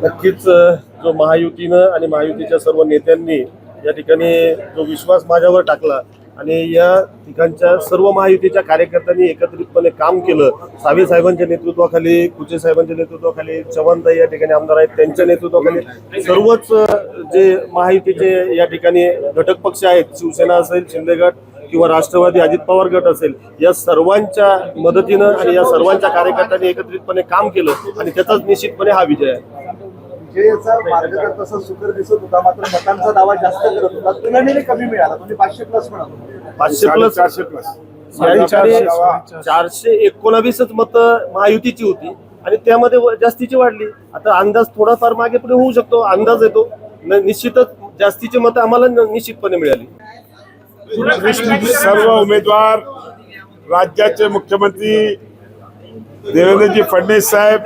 नक्कीच जो महायुतीनं आणि महायुतीच्या सर्व नेत्यांनी या ठिकाणी जो विश्वास माझ्यावर टाकला आणि या ठिकाणच्या सर्व महायुतीच्या कार्यकर्त्यांनी एकत्रितपणे काम केलं, सावे साहेबांच्या नेतृत्वाखाली, कुचे साहेबांच्या नेतृत्वाखाली, चव्हाणताई या ठिकाणी आमदार आहेत त्यांच्या नेतृत्वाखाली सर्वच जे महायुतीचे या ठिकाणी घटक पक्ष आहेत, शिवसेना असेल, शिंदे गट किंवा राष्ट्रवादी अजित पवार गट असेल, या सर्वांच्या मदतीनं आणि या सर्वांच्या कार्यकर्त्यांनी एकत्रितपणे काम केलं आणि त्याचाच निश्चितपणे हा विजय आहे. विजयाचा मार्ग तर तसा सुकर दिसत होता, मात्र मतांचा दावा जास्त करत होता, तुलनेने कमी मिळाला. तुम्ही 500+ म्हणाला. 500 प्लस 419 मतं महायुतीची होती आणि त्यामध्ये जास्तीची वाढली. आता अंदाज थोडाफार मागे पुढे होऊ शकतो, अंदाज येतो. निश्चितच जास्तीची मतं आम्हाला निश्चितपणे मिळाली. सर्व उमेदवार राज्याचे मुख्यमंत्री देवेंद्रजी फडणवीस साहेब,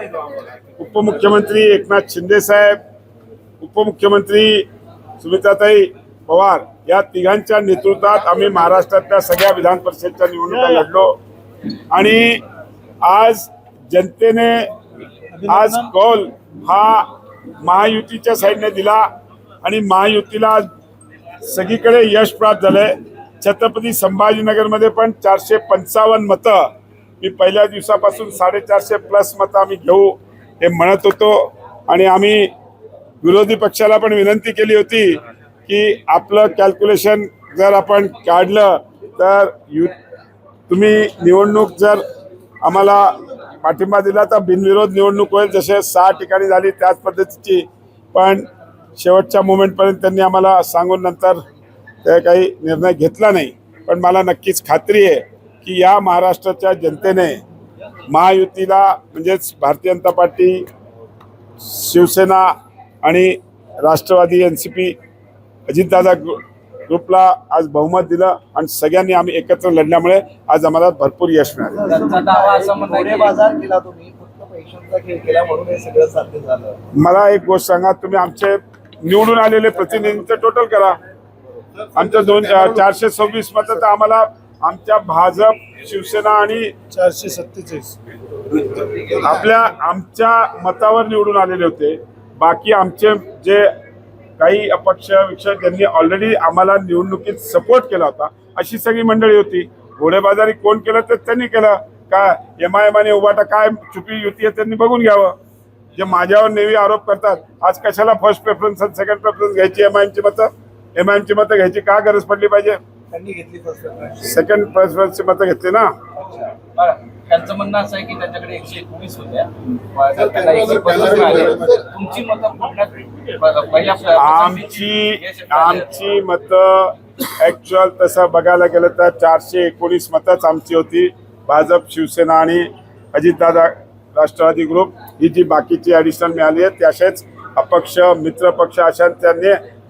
उपमुख्यमंत्री एकनाथ शिंदे साहेब, उपमुख्यमंत्री सुमित्राताई पवार या तिघांच्या नेतृत्वात आम्ही महाराष्ट्रातल्या सगळ्या विधान परिषदेच्या निवडणुका लढलो आणि आज जनतेने आज कौल हा महायुतीच्या साईडने दिला आणि महायुतीला सगळीकडे यश प्राप्त झालंय. छत्रपती संभाजीनगरमध्ये पण 455 मतं, मी पहिल्या दिवसापासून 450+ मतं आम्ही घेऊ हे म्हणत होतो आणि आम्ही विरोधी पक्षाला पण विनंती केली होती की आपलं कॅल्क्युलेशन जर आपण काढलं तर तुम्ही निवडणूक जर आम्हाला पाठिंबा दिला तर बिनविरोध निवडणूक होईल, जसे 6 ठिकाणी झाली त्याच पद्धतीची. पण शेवटच्या मोमेंटपर्यंत त्यांनी आम्हाला सांगून नंतर ते काही निर्णय घेतला नाही. पण मला नक्कीच खात्री आहे की या महाराष्ट्राच्या जनतेने महायुतीला म्हणजेच भारतीय जनता पार्टी, शिवसेना आणि राष्ट्रवादी NCP अजितदादा ग्रुपला आज बहुमत दिलं आणि सगळ्यांनी आम्ही एकत्र लढल्यामुळे आज आम्हाला भरपूर यश मिळालं. बाजार केला तुम्ही, फक्त पैशांचा खेळ केला म्हणून हे सगळं साध्य झालं. मला एक गोष्ट सांगा, तुम्ही आमचे निवडून आलेले प्रतिनिधींचं टोटल करा. आमच्या 426 मतं तर आम्हाला आमच्या भाजप, शिवसेना आणि 447 आमच्या मतावर निवडून आलेले होते. बाकी आमचे जे काही अपक्ष विक्षक ज्यांनी ऑलरेडी आम्हाला निवडणुकीत सपोर्ट केला होता अशी सगळी मंडळी होती. घोडेबाजारी कोण केलं तर त्यांनी केलं का, MIM आणि उभाटा काय चुकी युती आहे त्यांनी बघून घ्यावं. जे माझ्यावर नेहमी आरोप करतात, आज कशाला फर्स्ट प्रेफरन्स आणि सेकंड प्रेफरन्स घ्यायची, MIMची मतं घ्यायची का गरज पडली पाहिजे? त्यांनी घेतली सेकंड प्रेफरन्सची मतं घेतली ना. त्यांचं म्हणणं असं आहे की त्यांच्याकडे 119 होत्या, त्यांना 125 मिळाले. तुमची मतं आमची मतं ऍक्च्युअल तसं बघायला गेलं तर 419 मतच आमची होती. भाजप, शिवसेना आणि अजितदादा राष्ट्रवादी ग्रुप ही जी बाकीची ॲडिशनल मिळाली आहे, त्याशेच अपक्ष, मित्र पक्ष अशा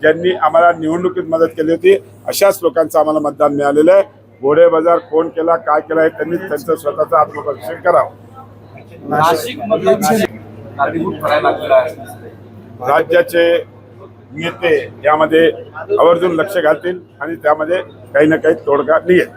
ज्यांनी आम्हाला निवडणुकीत मदत केली होती अशाच लोकांचं आम्हाला मतदान मिळालेलं आहे. घोडे बाजार कोण केला, काय केला हे त्यांनी त्यांचं स्वतःचं आत्मपरीक्षण करावं. राज्याचे नेते यामध्ये आवर्जून लक्ष घालतील आणि त्यामध्ये काही ना काही तोडगा निघेल.